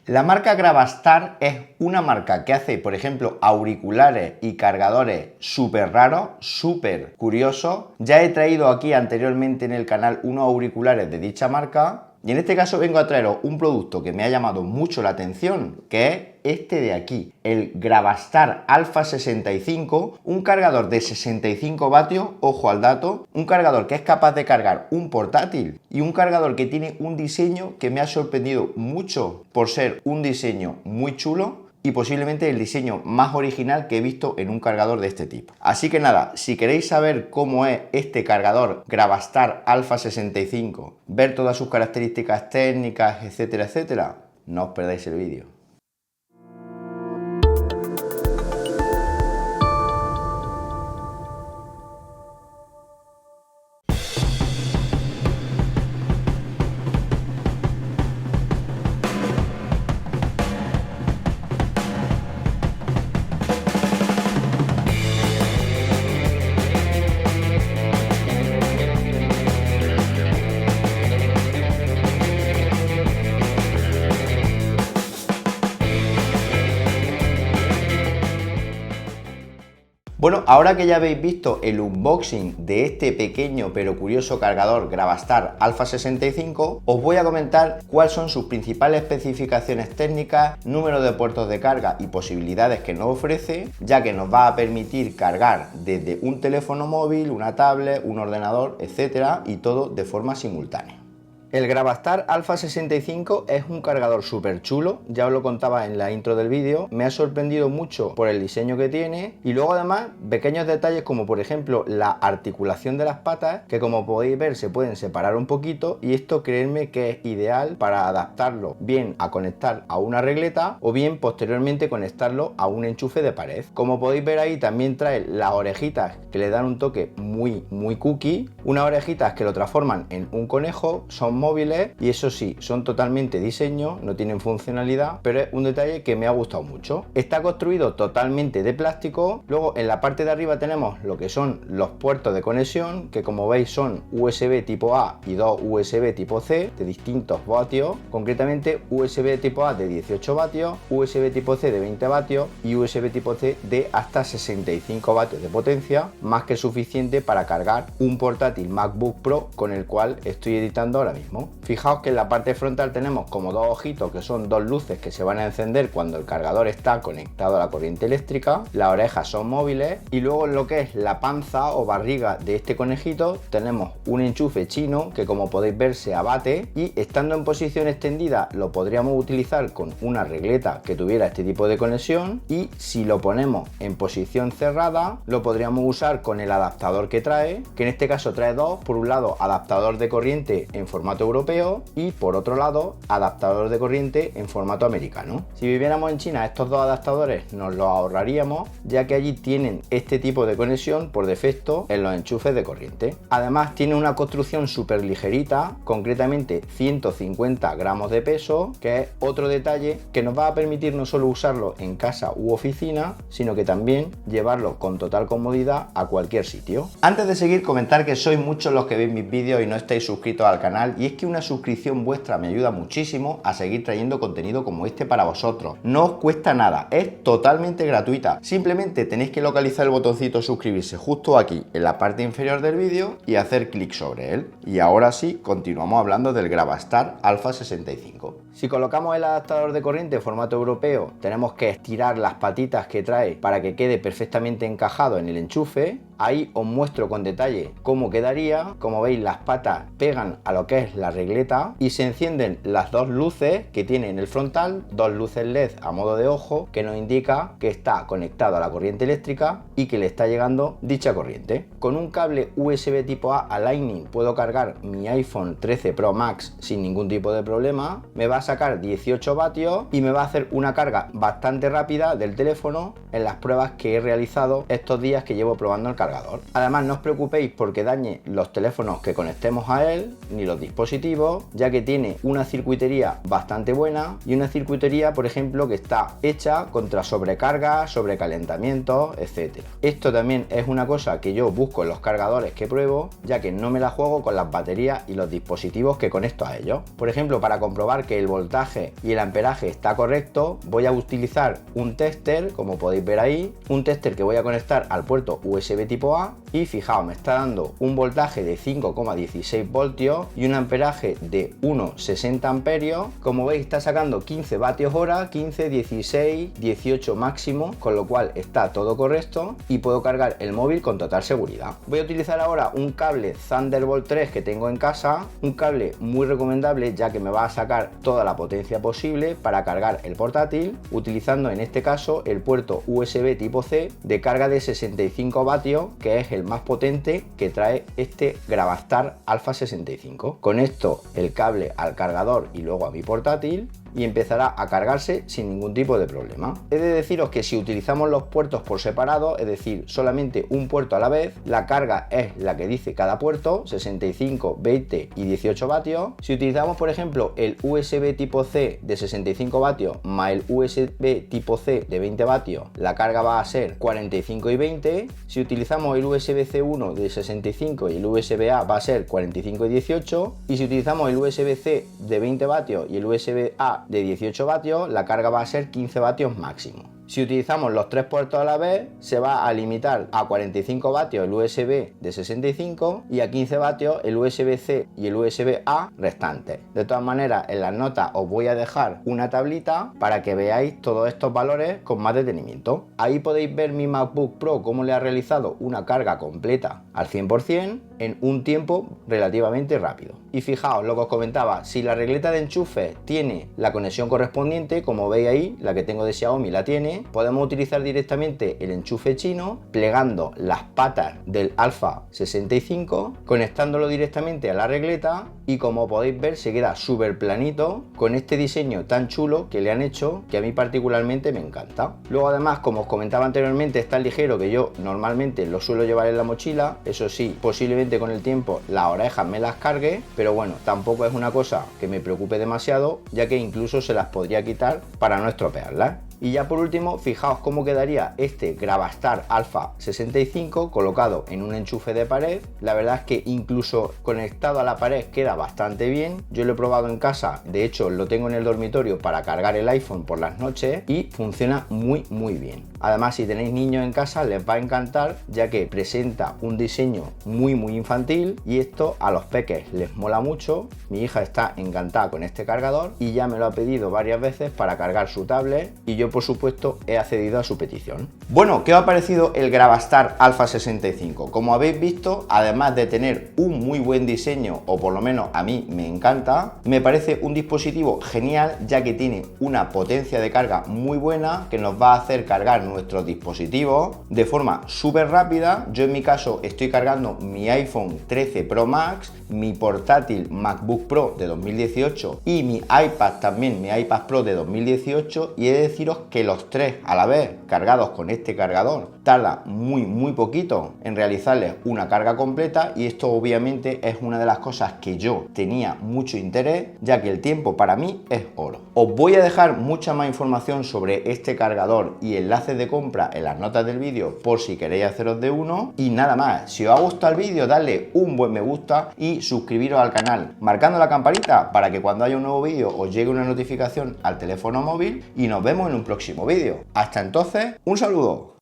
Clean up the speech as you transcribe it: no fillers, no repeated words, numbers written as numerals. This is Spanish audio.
La marca Gravastar es una marca que hace, por ejemplo, auriculares y cargadores súper raros, súper curiosos. Ya he traído aquí anteriormente en el canal unos auriculares de dicha marca y en este caso vengo a traeros un producto que me ha llamado mucho la atención, que es este de aquí, el Gravastar Alpha 65, un cargador de 65 vatios, ojo al dato, un cargador que es capaz de cargar un portátil y un cargador que tiene un diseño que me ha sorprendido mucho por ser un diseño muy chulo y posiblemente el diseño más original que he visto en un cargador de este tipo. Así que nada, si queréis saber cómo es este cargador Gravastar Alpha 65, ver todas sus características técnicas, etcétera, etcétera, no os perdáis el vídeo. Bueno, ahora que ya habéis visto el unboxing de este pequeño pero curioso cargador Gravastar Alpha 65, os voy a comentar cuáles son sus principales especificaciones técnicas, número de puertos de carga y posibilidades que nos ofrece, ya que nos va a permitir cargar desde un teléfono móvil, una tablet, un ordenador, etcétera, y todo de forma simultánea. El Gravastar Alpha 65 es un cargador súper chulo, ya os lo contaba en la intro del vídeo, me ha sorprendido mucho por el diseño que tiene y luego además pequeños detalles como por ejemplo la articulación de las patas, que como podéis ver se pueden separar un poquito y esto creedme que es ideal para adaptarlo bien a conectar a una regleta o bien posteriormente conectarlo a un enchufe de pared. Como podéis ver ahí también trae las orejitas que le dan un toque muy cookie, unas orejitas que lo transforman en un conejo, son móviles y eso sí, son totalmente diseño, no tienen funcionalidad, pero es un detalle que me ha gustado mucho. Está construido totalmente de plástico. Luego en la parte de arriba tenemos lo que son los puertos de conexión, que como veis son USB tipo A y dos USB tipo C de distintos vatios, concretamente USB tipo A de 18 vatios, USB tipo C de 20 vatios y USB tipo C de hasta 65 vatios de potencia, más que suficiente para cargar un portátil MacBook Pro con el cual estoy editando ahora mismo. Fijaos que en la parte frontal tenemos como dos ojitos que son dos luces que se van a encender cuando el cargador está conectado a la corriente eléctrica, las orejas son móviles y luego en lo que es la panza o barriga de este conejito tenemos un enchufe chino que como podéis ver se abate y estando en posición extendida lo podríamos utilizar con una regleta que tuviera este tipo de conexión y si lo ponemos en posición cerrada lo podríamos usar con el adaptador que trae, que en este caso trae dos, por un lado adaptador de corriente en formato europeo y por otro lado adaptador de corriente en formato americano. Si viviéramos en China estos dos adaptadores nos los ahorraríamos, ya que allí tienen este tipo de conexión por defecto en los enchufes de corriente. Además tiene una construcción súper ligerita, concretamente 150 gramos de peso, que es otro detalle que nos va a permitir no solo usarlo en casa u oficina, sino que también llevarlo con total comodidad a cualquier sitio. Antes de seguir, comentar que sois muchos los que veis mis vídeos y no estáis suscritos al canal, y es que una suscripción vuestra me ayuda muchísimo a seguir trayendo contenido como este para vosotros. No os cuesta nada, es totalmente gratuita. Simplemente tenéis que localizar el botoncito suscribirse justo aquí en la parte inferior del vídeo y hacer clic sobre él. Y ahora sí, continuamos hablando del Gravastar Alpha 65. Si colocamos el adaptador de corriente en formato europeo, tenemos que estirar las patitas que trae para que quede perfectamente encajado en el enchufe. Ahí os muestro con detalle cómo quedaría. Como veis, las patas pegan a lo que es la regleta y se encienden las dos luces que tiene en el frontal, dos luces LED a modo de ojo, que nos indica que está conectado a la corriente eléctrica y que le está llegando dicha corriente. Con un cable USB tipo A a Lightning puedo cargar mi iPhone 13 Pro Max sin ningún tipo de problema. Me va a sacar 18 vatios y me va a hacer una carga bastante rápida del teléfono en las pruebas que he realizado estos días que llevo probando el cargador. Además, no os preocupéis porque dañe los teléfonos que conectemos a él ni los dispositivos, ya que tiene una circuitería bastante buena y una circuitería, por ejemplo, que está hecha contra sobrecarga, sobrecalentamientos, etcétera. Esto también es una cosa que yo busco en los cargadores que pruebo, ya que no me la juego con las baterías y los dispositivos que conecto a ellos. Por ejemplo, para comprobar que el voltaje y el amperaje está correcto, voy a utilizar un tester, como podéis ver ahí, un tester que voy a conectar al puerto USB tipo A y fijaos, me está dando un voltaje de 5,16 voltios y un amperaje de 1,60 amperios. Como veis, está sacando 15 vatios hora, 15, 16, 18 máximo, con lo cual está todo correcto y puedo cargar el móvil con total seguridad. Voy a utilizar ahora un cable Thunderbolt 3 que tengo en casa, un cable muy recomendable ya que me va a sacar toda la potencia posible para cargar el portátil, utilizando en este caso el puerto USB tipo C de carga de 65 vatios, que es el más potente que trae este Gravastar Alpha 65. Conecto el cable al cargador y luego a mi portátil y empezará a cargarse sin ningún tipo de problema. He de deciros que si utilizamos los puertos por separado, es decir, solamente un puerto a la vez, la carga es la que dice cada puerto, 65, 20 y 18 vatios. Si utilizamos, por ejemplo, el USB tipo C de 65 vatios más el USB tipo C de 20 vatios, la carga va a ser 45 y 20. Si utilizamos el USB C1 de 65 y el USB A va a ser 45 y 18. Y si utilizamos el USB C de 20 vatios y el USB A de 18 vatios, la carga va a ser 15 vatios máximo. Si utilizamos los tres puertos a la vez, se va a limitar a 45 vatios el USB de 65 y a 15 vatios el USB-C y el USB-A restantes. De todas maneras, en las notas os voy a dejar una tablita para que veáis todos estos valores con más detenimiento. Ahí podéis ver mi MacBook Pro cómo le ha realizado una carga completa al 100% en un tiempo relativamente rápido. Y fijaos lo que os comentaba, si la regleta de enchufe tiene la conexión correspondiente, como veis ahí, la que tengo de Xiaomi la tiene, podemos utilizar directamente el enchufe chino, plegando las patas del Alpha 65, conectándolo directamente a la regleta y como podéis ver se queda súper planito con este diseño tan chulo que le han hecho, que a mí particularmente me encanta. Luego además, como os comentaba anteriormente, es tan ligero que yo normalmente lo suelo llevar en la mochila. Eso sí, posiblemente con el tiempo las orejas me las cargue, pero bueno, tampoco es una cosa que me preocupe demasiado, ya que incluso se las podría quitar para no estropearlas. Y ya por último, fijaos cómo quedaría este Gravastar Alpha 65 colocado en un enchufe de pared. La verdad es que incluso conectado a la pared queda bastante bien. Yo lo he probado en casa, de hecho lo tengo en el dormitorio para cargar el iPhone por las noches y funciona muy bien. Además, si tenéis niños en casa les va a encantar, ya que presenta un diseño muy infantil y esto a los peques les mola mucho. Mi hija está encantada con este cargador y ya me lo ha pedido varias veces para cargar su tablet y yo por supuesto he accedido a su petición. Bueno, ¿qué os ha parecido el Gravastar Alpha 65? Como habéis visto, además de tener un muy buen diseño, o por lo menos a mí me encanta, me parece un dispositivo genial, ya que tiene una potencia de carga muy buena que nos va a hacer cargar nuestros dispositivos de forma súper rápida. Yo en mi caso estoy cargando mi iPhone 13 Pro Max, mi portátil MacBook Pro de 2018 y mi iPad también, mi iPad Pro de 2018, y he de deciros que los tres a la vez cargados con este cargador tarda muy poquito en realizarles una carga completa, y esto obviamente es una de las cosas que yo tenía mucho interés, ya que el tiempo para mí es oro. Os voy a dejar mucha más información sobre este cargador y enlaces de compra en las notas del vídeo por si queréis haceros de uno. Y nada más, si os ha gustado el vídeo, dadle un buen me gusta y suscribiros al canal marcando la campanita para que cuando haya un nuevo vídeo os llegue una notificación al teléfono móvil, y nos vemos en un próximo vídeo. Hasta entonces, un saludo.